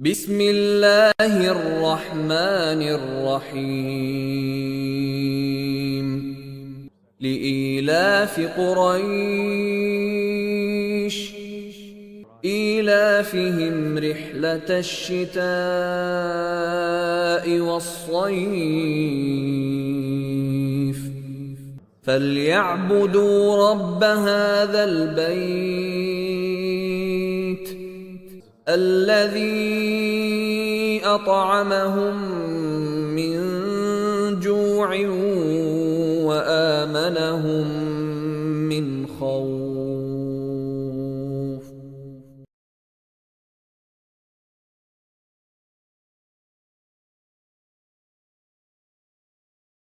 بسم الله الرحمن الرحيم لإيلاف قريش إيلافهم رحلة الشتاء والصيف فليعبدوا رب هذا البيت الذي أطعمهم